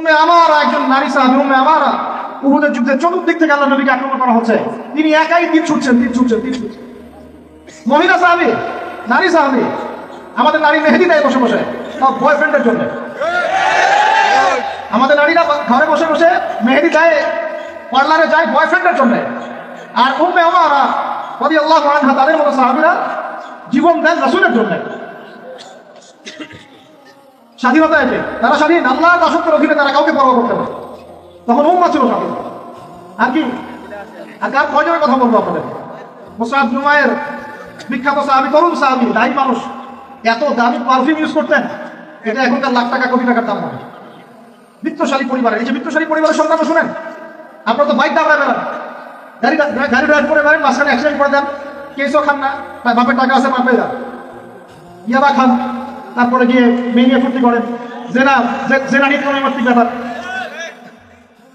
উম্মে আমারা একজন নারী সাহাবী, উম্মে আমারা উহুদের যুদ্ধে চতুর্দিক থেকে আল্লাহ নবীকে আক্রমণ করা হচ্ছে, তিনি একাই তীর ছুটছেন। মহিলা সাহাবী, নারী সাহাবী, আমাদের নারী মেহেদি দেয় বসে বসে সব বয়ফ্রেন্ডের জন্য। আমাদের নারীরা ঘরে বসে বসে মেহেদি দেয়, পার্লারে যায় বয়ফ্রেন্ডের জন্য। আর উম্মে আমারা রাদিয়াল্লাহু আনহা, তাদের মতো সাহাবীরা জীবন দেন রাসূলের জন্য। স্বাধীনতা এতে তারা স্বাধীন, আল্লাহর দাসত্বের অধীনে তারা কাউকে পরোয়া করতে পারে। তখন উম্মাহ ছিল স্বাধীন। আর কি, আর কার কয়জনের কথা বলবো আপনাদের? মুসআব বিন উমাইর, বিখ্যাত সাহাবী, তরুণ সাহাবী, দায়ী মানুষ, এত দামি পারফিউম ইউজ করতেন, এটা এখনকার লাখ টাকা কোটি টাকার দাম হবে। বিত্তশালী পরিবারের, এই যে বিত্তশালী পরিবারের সন্তান শুনেন, আপনারা তো বাইক দাবড়ায় বেড়ান, গাড়ি ড্রাইভ করে বেড়ান, মাঝখানে অ্যাক্সিডেন্ট করে দেন, কেসও খান না, তাই বাপের টাকা আছে মাপে যান, ইয়াবা খান, তারপরে গিয়ে মেয়ে ফুর্তি করেন, জেনা নিত্যনৈমিত্তিক ব্যাপার।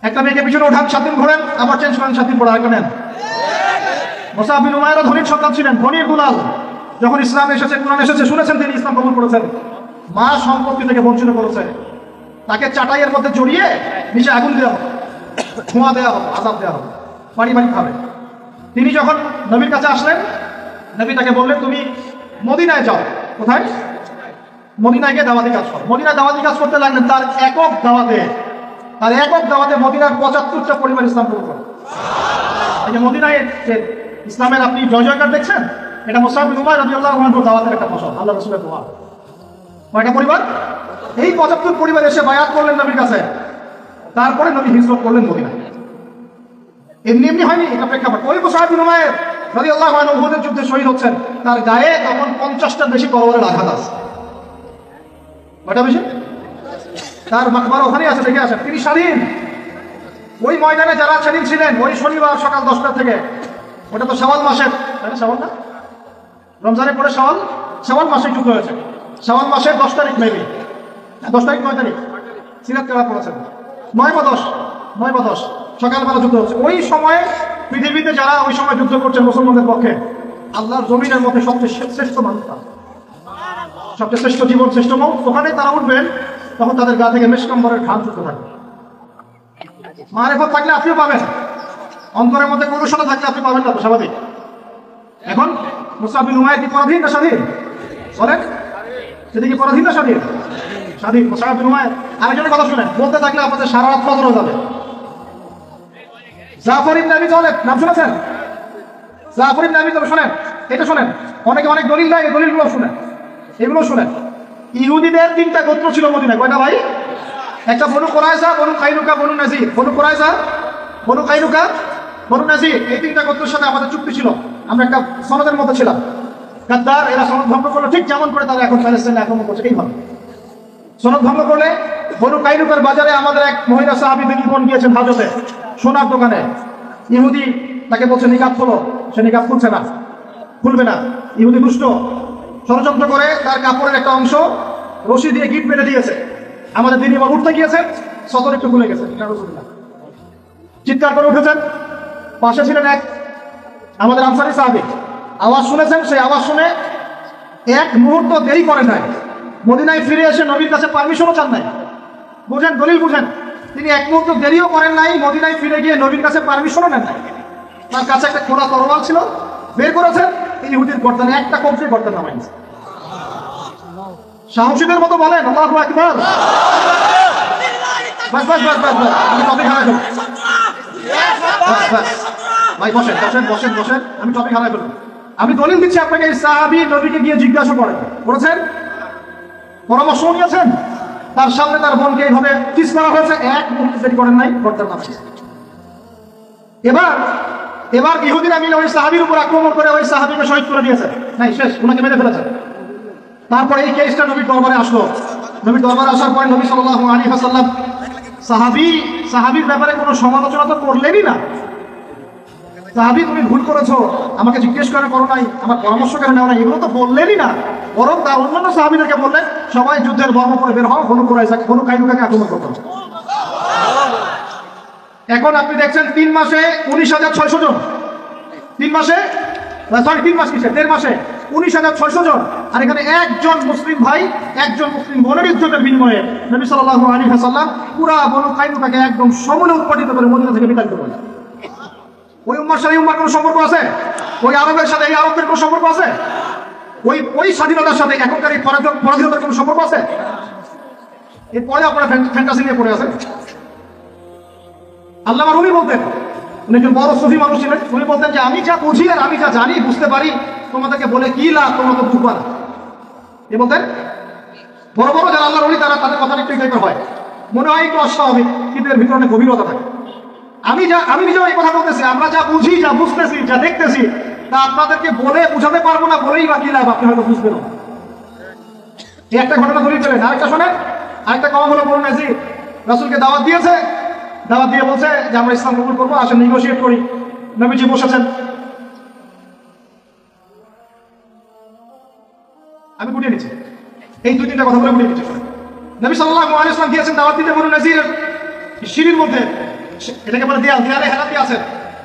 একটা মেয়েকে পিছনে ওঠান, 7 দিন ঘোরেন, আবার চেঞ্জ করেন, 7 দিন পরে আরেকটা নেন। মুসআব বিন উমাইর ধনীর সন্তান ছিলেন, ধনীর দুলাল। যখন ইসলাম এসেছে, কুরআন এসেছে, শুনেছেন তিনি ইসলাম কবুল করেছেন। মা সম্পত্তি থেকে বঞ্চিত করেছে, তাকে চাটাইয়ের মধ্যে জড়িয়ে নিচে আগুন দেওয়া হবে, ধোঁয়া দেওয়া হবে, আযাব দেওয়া হবে, বাড়ি বাড়ি খাবে। তিনি যখন নবীর কাছে আসলেন, নবী তাকে বললেন, তুমি মদিনায় যাও। কোথায়? মদিনায় গিয়ে দাওয়াতি কাজ করো। মদিনায় দাওয়াতি কাজ করতে লাগলেন। তার একক দাওয়াতে মদিনার 75টা পরিবার ইসলাম কবুল করে। এই যে মদিনায় যে ইসলামের আপনি জয়জয়কার দেখছেন, এটা মুসআব বিন উমাইর রাদিয়াল্লাহু আনহু দাওয়াতের একটা ফসল, আল্লাহ রাসূলের দোয়া। কয়টা পরিবার? এই 75 পরিবার এসে বায়াত করলেন নবীর কাছে। তারপরে নবী হিজরত করলেন মদিনায়। এমনি হয়নি, এটা প্রেক্ষাপট। ওই মুসআব বিন উমাইর রাদিয়াল্লাহু আনহু উহুদের যুদ্ধে শহীদ হচ্ছেন, তার গায়ে তখন 50টার বেশি তরবারের আঘাত আছে। কয়টা বেশি? তার মাকবারা ওখানেই আছে, দেখে আসেন। তিনি স্বাধীন। ওই ময়দানে যারা স্বাধীন ছিলেন, ওই শনিবার সকাল 10টা থেকে, ওটা তো শাওয়াল মাসের, শাওয়াল না, রমজানের পরে শাওয়াল মাসে যুদ্ধ হয়েছে। শাওয়াল মাসের 10 তারিখ মেবি, 10 তারিখ 9 তারিখ সিরাত কেরা পড়েছেন, 9 বা 10 সকালবেলা যুদ্ধ হচ্ছে। ওই সময়ে পৃথিবীতে যারা ওই সময় যুদ্ধ করছেন মুসলমানদের পক্ষে, আল্লাহর জমিনের মধ্যে সবচেয়ে শ্রেষ্ঠ মানুষ, সবচেয়ে শ্রেষ্ঠ জীবন, শ্রেষ্ঠ মৌত, ওখানে তারা উঠবেন, তখন তাদের গা থেকে মেশকাম্বরের ঘাম ছুটতে থাকবে। মারেফত থাকলে আপনিও পাবেন, অন্তরের মধ্যে কলুষতা থাকলে আপনি পাবেন না, তো স্বাভাবিক। এখন মুসআব বিন উমাইর কি পরাধীন না স্বাধীন? বলেন, সেটা কি পরাধীন না স্বাধীন? স্বাধীন। মুসআব বিন উমাইর আরেকজনের কথা শুনেন, বলতে থাকলে আপনাদের সারা রাত ফজর হয়ে যাবে। জাফর ইবনে আবি তালেব নাম শুনেছেন? জাফর ইবনে আবি তালেব শোনেন, এটা শোনেন। অনেকে অনেক দলিল দেয়, এই দলিলগুলো শুনেন, এগুলো শুনেন। ইহুদিদের 3টা গোত্র ছিল মদিনায়। কয়টা ভাই? একটা বনু কুরাইজা, বনু কাইনুকা, বনু নাজির। বনু কুরাইজা, বনু কাইনুকা, বনু নাজির, এই 3টা গোত্রের সাথে আমাদের চুক্তি ছিল। আমরা একটা সনদের মধ্যে ছিলাম। গাদ্দার এরা সনদ ভঙ্গ করলো, ঠিক যেমন করে তারা এখন প্যালেস্টাইনে আক্রমণ করছে এইভাবে। সনদ ভঙ্গ করলে বনু কাইনুকার বাজারে আমাদের এক মহিলা সাহাবী বিজ্ঞাপন দিয়েছেন হাজতে, সোনার দোকানে। ইহুদি তাকে বলছে নিকাব খোলো, সে নিকাব খুলছে না, খুলবে না। ইহুদি দুষ্ট, ষড়যন্ত্র করে তার কাপড়ের একটা অংশ রশি দিয়ে গিট বেঁধে দিয়েছে। আমাদের দিদি এবার উঠতে গিয়েছেন, সতর একটু খুলে গেছে, চিৎকার করে উঠেছেন। পাশে ছিলেন এক আমাদের আনসারী সাহাবী, আওয়াজ শুনেছেন। সেই আওয়াজ শুনে এক মুহূর্ত দেরি করেন নাই, মদিনায় ফিরে এসে নবীর কাছে পারমিশনও চান নাই। বুঝেন, দলিল বুঝেন। তিনি এক মুহূর্ত দেরিও করেন নাই, মদিনায় ফিরে গিয়ে নবীর কাছে পারমিশনও নেন নাই। তার কাছে একটা খোলা তরোয়াল ছিল, বের করেছেন, ইহুদির গর্দানে একটা কবজি গর্দান নামাইছে। সাহসীদের মতো বলেন আল্লাহু আকবার। বাস বাস বাস বাস বাস, আমি টপিক হারাই ফেলব। ভাই বসেন বসেন বসেন বসেন, আমি টপিক হারাই ফেলব। আমি দলিল দিচ্ছি আপনাকে। এই সাহাবী নবীকে গিয়ে জিজ্ঞাসা করেছেন, পরামর্শ নিয়েছেন, তার সামনে তার বোনকে এইভাবে কিস করা হয়েছে, এক মুহূর্ত দেরি করেন নাই, গর্দান নামাইছে। এবার ইহুদিরা মিলে ওই সাহাবীর উপর আক্রমণ করে ওই সাহাবীকে শহীদ করে দিয়েছে। নাই, শেষ, ওনাকে মেরে ফেলেছে। তারপরে এই কেসটা নবীর দরবারে আসলো। নবীর দরবারে আসার পরে নবী সাল্লাল্লাহু আলাইহি ওয়াসাল্লাম সাহাবীর ব্যাপারে কোনো সমালোচনা তো করলেনই না। সাহাবী, তুমি ভুল করেছো, আমাকে জিজ্ঞেস করে করো নাই, আমার পরামর্শ কেন নেওয়া নাই, এগুলো তো বললেনই না। বরং তার অন্যান্য সাহাবীদেরকে বললেন, সবাই যুদ্ধের বর্ম করে বের হও, বনু কাইনুকাকে আক্রমণ করতে হবে। এখন আপনি দেখছেন 3 মাসে 19,600 জন, 3 মাসে, সরি 3 মাস কিসে, 1.5 মাসে 19,600 জন, আর এখানে একজন মুসলিম ভাই, একজন মুসলিম বোনের ইজ্জতের বিনিময়ে নবী সাল্লাল্লাহু আলাইহি ওয়াসাল্লাম পুরা বনু কাইনুকাকে একদম সমূলে উৎপাদিত করে মদিনা থেকে বিতাড়িত করলেন। ওই উম্মার সাথে উম্মার কোনো সম্পর্ক আছে? ওই আরবের সাথে এই আরবদের কোনো সম্পর্ক আছে? ওই স্বাধীনতার সাথে এখনকার এই পরাধীনতার কোনো সম্পর্ক আছে? এরপরে আপনারা ফ্যান্টাসি নিয়ে পড়ে আছেন। আল্লামা রুমি বলতেন, উনি একজন বড় সুফি মানুষ ছিলেন, উনি বলতেন যে আমি যা বুঝি আর আমি যা জানি বুঝতে পারি, তোমাদেরকে বলে কি লাভ, তোমরা তো বুঝবা না। এ বলতেন বড় বড় যারা আল্লাহর ওলি, তারা তাদের কথা একটু টাইপের হয়, মনে হয় একটু অস্বাভাবিক, কিন্তু এর ভিতরে অনেক গভীরতা থাকে। আমি নিজেও এই কথা বলতেছি, আমরা যা বুঝি, যা বুঝতেছি, যা দেখতেছি, তা আপনাদেরকে বলে বুঝাতে পারবো না, বলেই বা কি লাভ, আপনি হয়তো বুঝবেন না। এই একটা ঘটনা ধরে ফেলেন। আরেকটা শোনেন, আরেকটা কম হলো, বলুন নাজির রাসূলকে দাওয়াত দিয়েছে, দাওয়াত দিয়ে বলছে যে আমরা ইসলাম কবুল করবো, আসেন নেগোশিয়েট করি। নবীজি বসেছেন, আমি গুটিয়ে নিচ্ছি, এই 2-3টা কথা বলে গুটিয়ে নিচ্ছি। নবী সাল্লাল্লাহু আলাইহি ওয়াসাল্লাম গিয়েছেন দাওয়াত দিতে বনু নাজিরের সিঁড়ির মধ্যে, এটাকে বলে দেয়ালে হেলাতে আছেন,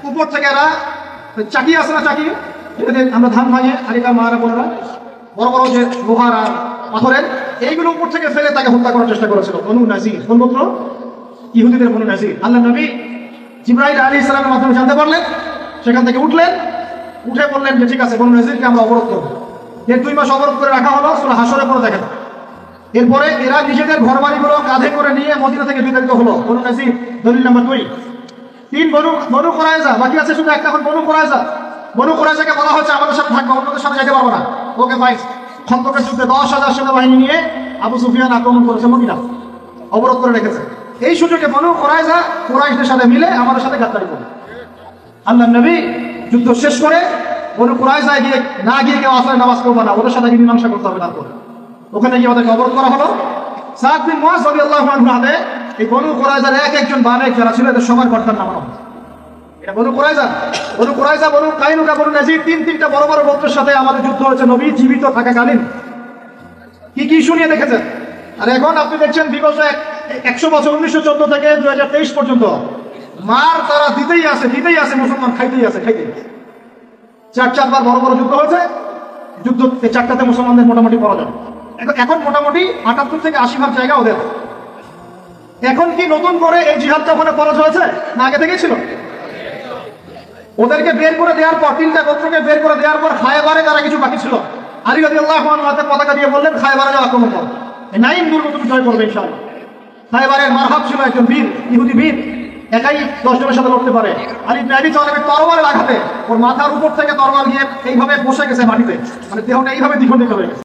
উপর থেকে এরা চাকি আছে না, চাকি যেটাতে আমরা ধান ভাঙে, আরিকা মারা বোনেরা, বড় বড় যে লোহার আর পাথরের, এইগুলো উপর থেকে ফেলে তাকে হত্যা করার চেষ্টা করেছিল বনু নাজির। কোন গোত্র? ইহুদিদের বনু নাজির। আল্লাহ নবী জিবরাইল আলাইহিস সালামের মাধ্যমে জানতে পারলেন, সেখান থেকে উঠলেন, উঠে বললেন যে ঠিক আছে, বনু নাজিরকে আমরা অবরোধ করবো। এর 2 মাস অবরোধ করে রাখা হলো, সূরা হাসরে পড়ে দেখেন। এরপরে এরা নিজেদের ঘরবাড়িগুলো কাঁধে করে নিয়ে মদিনা থেকে বিতাড়িত হলো। বনু নাজির দলিল নাম্বার 2। 3 বনু কুরাইজা, বাকি আছে শুধু একটা, এখন বনু কুরাইজা। বনু কুরাইজাকে বলা হচ্ছে আমাদের সাথে থাকবে, অন্যদের সাথে যেতে পারবো না। ওকে ভাই, খন্দকের যুদ্ধে 10,000 সেনাবাহিনী নিয়ে আবু সুফিয়ান আক্রমণ করেছে মদিনা, অবরোধ করে রেখেছে। এই সুযোগে বনু কুরাইজা কুরাইশদের সাথে মিলে আমাদের সাথে গাদ্দারি করে। আল্লাহ নবী যুদ্ধ শেষ করে বনু কুরাইজায় গিয়ে না গিয়ে কেউ আসলে নামাজ পড়বে না, ওদের সাথে মীমাংসা করতে হবে। তারপর ওখানে গিয়ে ওদেরকে অবরোধ করা হলো। সাদ বিন মুআয রাদিয়াল্লাহু আনহু হাতে এই বনু কুরাইজার একজন বানেক যারা ছিল, এদের সবার কর্তার নাম হলো, এটা বনু কুরাইজা। বনু কুরাইজা, বনু কাইনুকা, বনু নাজির, 3টা বড় বড় গোত্রের সাথে আমাদের যুদ্ধ হয়েছে নবী জীবিত থাকাকালীন। কি কি শুনিয়ে দেখেছেন। আর এখন আপনি দেখছেন বিগত 100 বছর, 1914 থেকে 2023 পর্যন্ত মার তারা দিতেই আছে, মুসলমান খাইতেই আছে। 4বার বড় বড় যুদ্ধ হয়েছে, যুদ্ধ 4টাতে মুসলমানদের মোটামুটি পরাজয়। এখন মোটামুটি 78 থেকে 80 ভাগ জায়গা ওদের। এখন কি নতুন করে এই জিহাদটা ওখানে পরাজয় হয়েছে না আগে থেকেই ছিল? ওদেরকে বের করে দেওয়ার পর, 3টা গোত্রকে বের করে দেওয়ার পর খায়বারে তারা কিছু বাকি ছিল, আলী রাদিয়াল্লাহু আনহু হাতে পতাকা দিয়ে বললেন খায়বারে যাও আক্রমণ করো, নাইম দুর্গ তুমি জয় করবে ইনশাআল্লাহ। খায়বারের মারহাব ছিল একজন বীর, ইহুদি বীর, একাই 10 জনের সাথে লড়তে পারে। আলী ইবনে আবি তালেবের তরবারের আঘাতে ওর মাথার উপর থেকে তরবার গিয়ে এইভাবে বসে গেছে মাটিতে, মানে দেহটা এইভাবে দ্বিখণ্ডিত হয়ে গেছে।